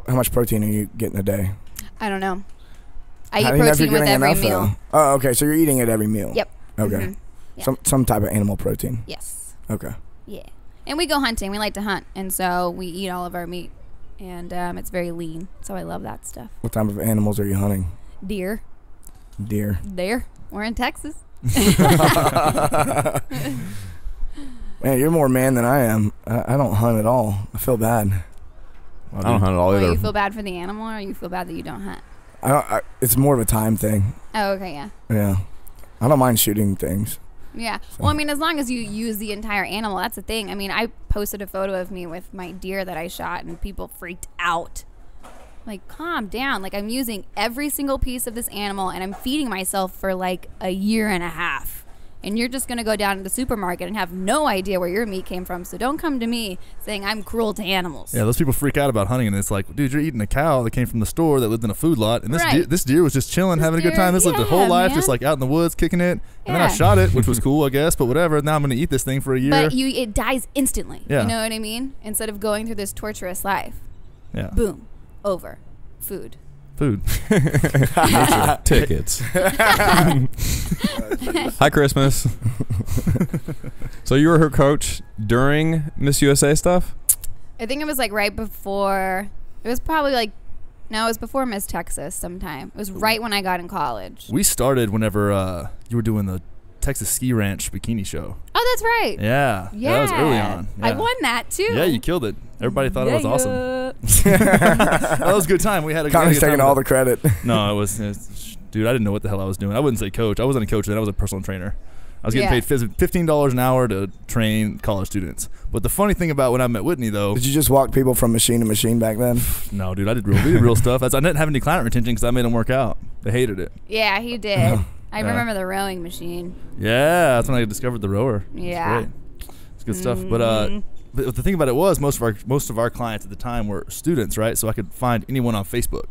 S1: how much protein are you getting a day?
S2: I don't know. I
S1: How
S2: eat
S1: do you know if
S2: protein
S1: you're
S2: with
S1: getting
S2: every
S1: enough,
S2: meal.
S1: though? Oh, okay. So you're eating it every meal.
S2: Yep.
S1: Okay.
S2: Yeah.
S1: Some type of animal protein.
S2: Yes.
S1: Okay.
S2: Yeah. And we go hunting. We like to hunt, and so we eat all of our meat, and it's very lean. So I love that stuff.
S1: What type of animals are you hunting?
S2: Deer.
S1: Deer.
S2: We're in Texas.
S1: Man, you're more man than I am. I don't hunt at all. I feel bad.
S6: I don't hunt at all
S2: Or
S6: either.
S2: you feel bad for the animal, or you feel bad that you don't hunt?
S1: It's more of a time thing.
S2: Oh, okay, yeah.
S1: Yeah. I don't mind shooting things.
S2: Yeah. Well, I mean, as long as you use the entire animal, that's the thing. I mean, I posted a photo of me with my deer that I shot, and people freaked out. Like, calm down. Like, I'm using every single piece of this animal, and I'm feeding myself for like a year and a half. and you're just going to go down to the supermarket and have no idea where your meat came from. So don't come to me saying I'm cruel to animals.
S5: Yeah, those people freak out about hunting, and it's like, dude, you're eating a cow that came from the store that lived in a food lot, and this deer was just chilling, having a good time. This lived their whole life, just like out in the woods, kicking it. And then I shot it, which was cool, I guess, but whatever. Now I'm going to eat this thing for a year.
S2: But it dies instantly.
S5: Yeah.
S2: You know what I mean? Instead of going through this torturous life.
S5: Yeah.
S2: Boom. Over. Food.
S6: Tickets. Hi, Christmas. So you were her coach during Miss USA stuff?
S2: I think it was like right before. It was probably like, no, it was before Miss Texas sometime. It was right when I got in college.
S5: We started whenever you were doing the Texas Ski Ranch bikini show.
S2: Oh, that's right.
S5: Yeah. That was early on. Yeah.
S2: I won that too.
S5: Yeah, you killed it. Everybody thought it was awesome. That was a good time. We had a
S1: Connor's taking all the credit.
S5: No, it was dude, I didn't know what the hell I was doing. I wouldn't say coach. I wasn't a coach then. I was a personal trainer. I was getting paid $15 an hour to train college students. But the funny thing about when I met Whitney, though...
S1: Did you just walk people from machine to machine back then?
S5: No, dude. We did real stuff. I didn't have any client retention because I made them work out. They hated it.
S2: Yeah, he did. I remember the rowing machine.
S5: Yeah, that's when I discovered the rower.
S2: Yeah.
S5: It's great. It's good stuff. But the thing about it was most of our clients at the time were students, right? So I could find anyone on Facebook.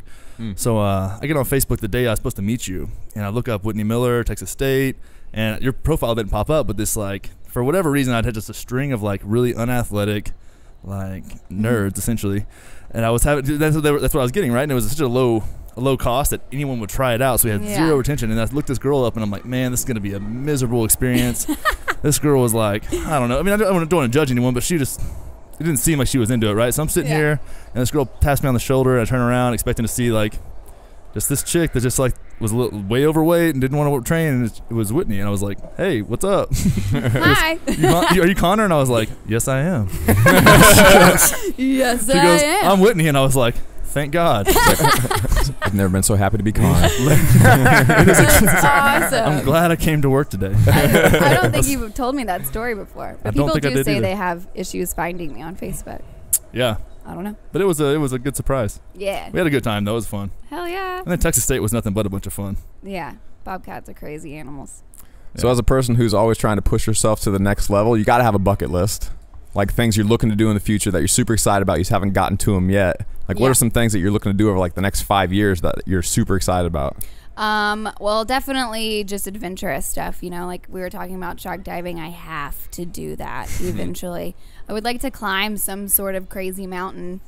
S5: So I get on Facebook the day I was supposed to meet you, and I look up Whitney Miller, Texas State, and your profile didn't pop up, but this, like, for whatever reason, I'd had just a string of, like, really unathletic, like, nerds, essentially. And I was having, that's what I was getting, right? And it was such a low cost that anyone would try it out, so we had zero retention. And I looked this girl up, and I'm like, man, this is going to be a miserable experience. This girl was like, I don't know. I mean, I don't want to judge anyone, but it didn't seem like she was into it, right? So I'm sitting here, and this girl taps me on the shoulder, and I turn around expecting to see, like, just this chick that just, like, was way overweight and didn't want to train, and it was Whitney. And I was like, hey, what's up?
S2: Hi.
S5: Are you Connor? And I was like, yes, I am.
S2: Yes,
S5: she goes, I'm Whitney. And I was like, thank God.
S6: I've never been so happy to be Connor.
S2: That's awesome.
S5: I'm glad I came to work today.
S2: I don't think you've told me that story before. But people do say
S5: either.
S2: they have issues finding me on Facebook.
S5: Yeah.
S2: I don't know. But
S5: it was a good surprise.
S2: Yeah.
S5: We had a good time, though. It was fun.
S2: Hell yeah.
S5: And then Texas State was nothing but a bunch of fun.
S2: Yeah. Bobcats are crazy animals.
S6: So as a person who's always trying to push yourself to the next level, you got to have a bucket list. Like things you're looking to do in the future that you're super excited about. You just haven't gotten to them yet. Like what are some things that you're looking to do over like the next 5 years that you're super excited about?
S2: Well, definitely just adventurous stuff, you know, like we were talking about shark diving. I have to do that eventually. I would like to climb some sort of crazy mountain.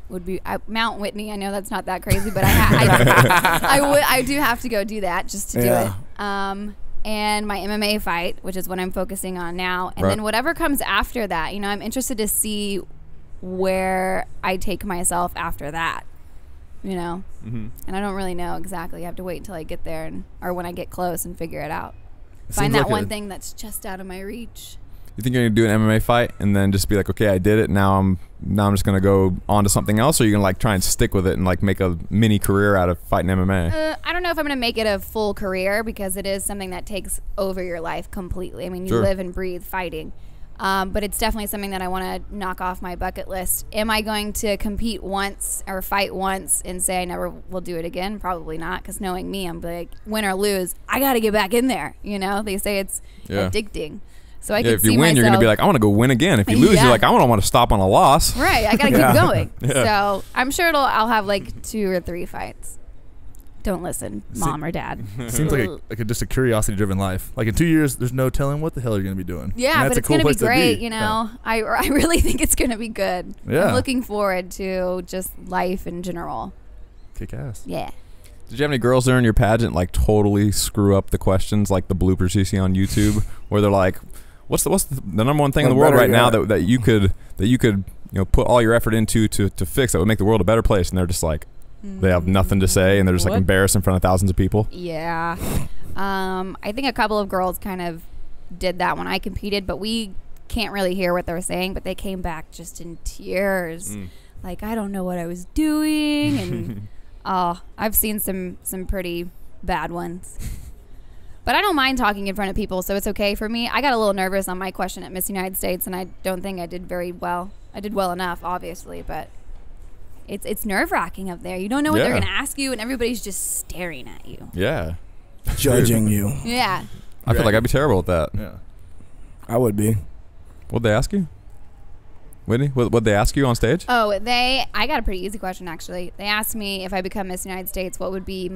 S2: Would be Mount Whitney. I know that's not that crazy, but I do have to go do that just to do it. And my MMA fight, which is what I'm focusing on now. And then whatever comes after that, you know, I'm interested to see where I take myself after that. You know, and I don't really know exactly. I have to wait until I get there or when I get close and figure it out. Find that one thing that's just out of my reach.
S6: You think you're gonna do an MMA fight and then just be like, okay, I did it. Now I'm just gonna go on to something else, or you're gonna like try and stick with it and like make a mini career out of fighting MMA?
S2: I don't know if I'm gonna make it a full career because it is something that takes over your life completely. I mean, you live and breathe fighting. But it's definitely something that I want to knock off my bucket list. Am I going to compete once or fight once and say I never will do it again? Probably not, because knowing me, I'm like, win or lose, I got to get back in there. You know, they say it's addicting. So I can
S6: if you win, you're going to be like, I want to go win again. If you lose, you're like, I don't want to stop on a loss.
S2: Right, I got to keep going. So I'm sure I'll have like 2 or 3 fights. Don't listen, mom or dad.
S5: Seems like just a curiosity-driven life. Like in 2 years, there's no telling what the hell you're going to be doing.
S2: Yeah, but it's going to be great, you know. I really think it's going to be good. Yeah. I'm looking forward to just life in general.
S5: Kick ass.
S2: Yeah.
S6: Did you have any girls during your pageant like totally screw up the questions, like the bloopers you see on YouTube, where they're like, "What's the number one thing in the world right now that you could put all your effort into to fix that would make the world a better place?" And they're just like, they have nothing to say, and they're just like embarrassed in front of thousands of people.
S2: Yeah. I think a couple of girls kind of did that when I competed, but we can't really hear what they're saying, but they came back just in tears. Like, I don't know what I was doing. And I've seen some pretty bad ones. But I don't mind talking in front of people, so it's okay for me. I got a little nervous on my question at Miss United States, and I don't think I did very well. I did well enough, obviously, but it's nerve-wracking up there. You don't know what they're going to ask you, and everybody's just staring at you.
S6: Yeah.
S1: Judging you.
S2: Yeah.
S6: I feel like I'd be terrible at that.
S5: Yeah.
S1: I would be.
S6: What'd they ask you? Whitney, what'd they ask you on stage?
S2: Oh, I got a pretty easy question, actually. They asked me if I become Miss United States, what would be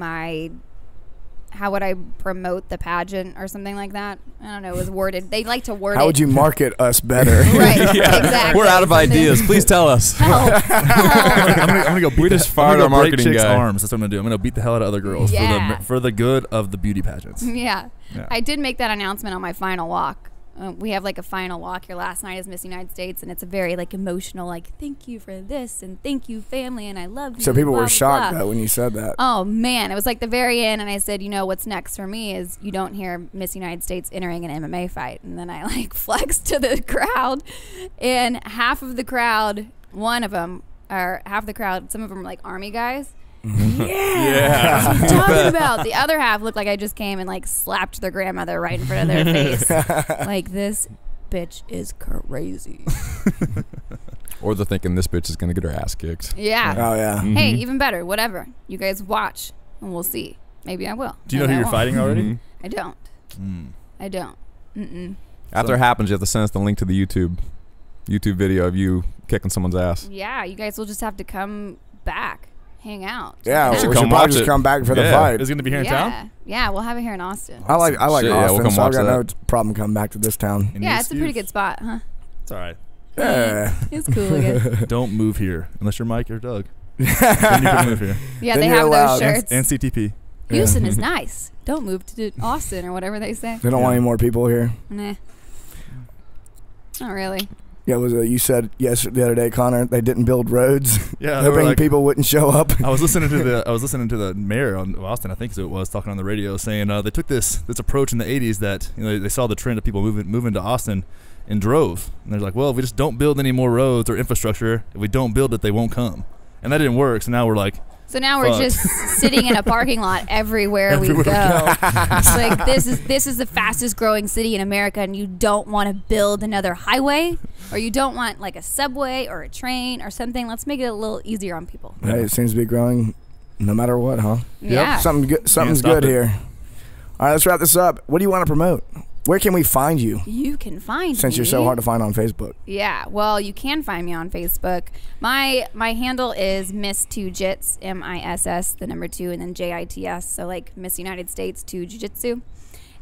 S2: how would I promote the pageant or something like that? I don't know. It was worded. They like to word it.
S1: How would you market us better?
S2: Right. Exactly.
S6: We're out of ideas. Please tell us.
S2: Help.
S5: I'm gonna go beat
S6: We just fired our marketing
S5: chicks'
S6: guy.
S5: arms. That's what I'm gonna do. I'm gonna beat the hell out of other girls for the good of the beauty pageants.
S2: Yeah.
S5: Yeah.
S2: I did make that announcement on my final walk. We have like a final walk here. Last night is Miss United States, and it's a very like emotional, like thank you for this and thank you family and I love you.
S1: So people
S2: blah,
S1: were shocked
S2: blah, blah.
S1: though when you said that.
S2: Oh man, it was like the very end, and I said, you know what's next for me is you don't hear Miss United States entering an MMA fight, and then I like flexed to the crowd, and half of the crowd, some of them were like army guys. Yeah. That's what I'm talking about. The other half looked like I just came and like slapped their grandmother right in front of their face. Like, this bitch is crazy.
S6: Or they're thinking this bitch is gonna get her ass kicked.
S2: Yeah.
S1: Oh yeah.
S6: Mm-hmm.
S2: Hey, even better. Whatever. You guys watch and we'll see. Maybe I will.
S5: Do you know
S2: Maybe
S5: who
S2: I
S5: you're
S2: won't.
S5: fighting already?
S6: Mm-hmm.
S2: I don't. I don't.
S6: After it happens, you have to send us the link to the YouTube video of you kicking someone's ass.
S2: Yeah, you guys will just have to come back. Hang out.
S1: Yeah, we
S6: should
S1: should
S6: come
S1: probably
S6: watch
S1: just
S6: it.
S1: come back for the
S6: Yeah.
S1: fight.
S5: Is it gonna be here in town?
S2: Yeah, we'll have it here in Austin.
S1: I like
S6: Shit,
S1: Austin,
S6: yeah, we'll come
S1: so I've
S6: watch
S1: got no
S6: that.
S1: problem coming back to this town.
S5: And
S2: Yeah, it's a pretty good spot, huh?
S5: It's all right.
S1: Yeah.
S2: It's cool, I guess.
S5: Don't move here unless you're Mike or Doug. Then you can move here.
S2: Yeah,
S1: Then
S2: they
S1: you're
S2: have
S1: allowed.
S2: those shirts.
S5: And CTP.
S2: Houston is nice. Don't move to Austin or whatever they say.
S1: They don't want any more people here.
S2: Nah. Not really.
S1: Yeah, you said the other day, Connor, they didn't build roads,
S5: Yeah,
S1: hoping
S5: like,
S1: people wouldn't show up.
S5: I was listening to the mayor of Austin, I think so it was, talking on the radio, saying they took this approach in the 80s that they saw the trend of people moving to Austin and drove, and they're like, well, if we just don't build any more roads or infrastructure, if we don't build it, they won't come, and that didn't work. So now we're like,
S2: So now we're
S5: fucked.
S2: just sitting in a parking lot everywhere we go. It's like this is the fastest growing city in America, and you don't want to build another highway, or you don't want like a subway or a train or something. Let's make it a little easier on people.
S1: Hey, it seems to be growing no matter what, huh?
S2: Yeah.
S1: Something's
S5: stop
S1: good
S5: it.
S1: here. All right, let's wrap this up. What do you want to promote? Where can we find you?
S2: You can find
S1: Since
S2: me.
S1: you're so hard to find on Facebook.
S2: Yeah, well, you can find me on Facebook. My handle is Miss 2 Jits, MISS, the number 2, and then JITS, so like Miss United States 2 Jiu-Jitsu.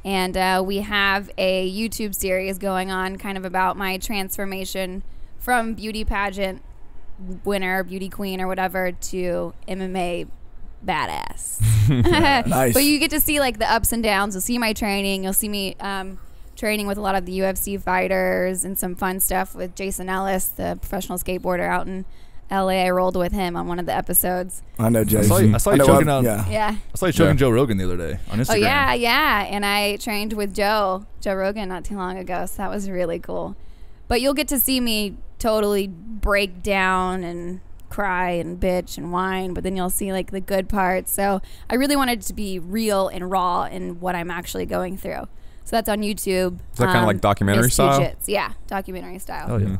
S2: And we have a YouTube series going on kind of about my transformation from beauty pageant winner, beauty queen or whatever, to MMA badass.
S1: Nice.
S2: But you get to see like the ups and downs. You'll see my training. You'll see me training with a lot of the UFC fighters and some fun stuff with Jason Ellis, the professional skateboarder out in LA. I rolled with him on one of the episodes.
S1: I know Jason.
S5: I saw you choking out.
S1: Yeah.
S2: Yeah.
S5: I saw you choking Joe Rogan the other day on Instagram.
S2: Oh yeah. And I trained with Joe Rogan not too long ago, so that was really cool. But you'll get to see me totally break down and cry and bitch and whine, but then you'll see like the good parts. So I really wanted it to be real and raw in what I'm actually going through. So that's on YouTube.
S6: Is that kind of like documentary
S2: Miss
S6: style?
S2: 2 Jits. Yeah, documentary style.
S5: Oh yeah.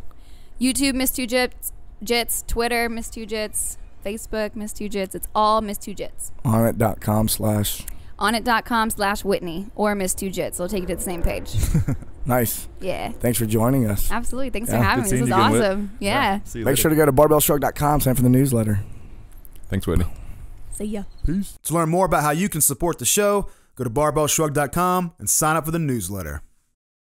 S2: YouTube Miss 2 Jits, Twitter Miss 2 Jits, Facebook Miss 2 Jits. It's all Miss 2 Jits.
S1: Onit.com/
S2: Onit.com/Whitney or Miss 2 Jits. It'll take you to the same page.
S1: Nice.
S2: Yeah.
S1: Thanks for joining us.
S2: Absolutely. Thanks
S1: Yeah,
S2: for having
S5: good
S2: me. This
S5: seeing
S2: is
S5: you again,
S2: awesome. Yeah.
S5: See you
S1: Make
S5: later.
S1: sure to go to barbellshrug.com, sign up for the newsletter.
S6: Thanks, Whitney.
S2: See ya.
S3: To learn more about how you can support the show, go to barbellshrug.com and sign up for the newsletter.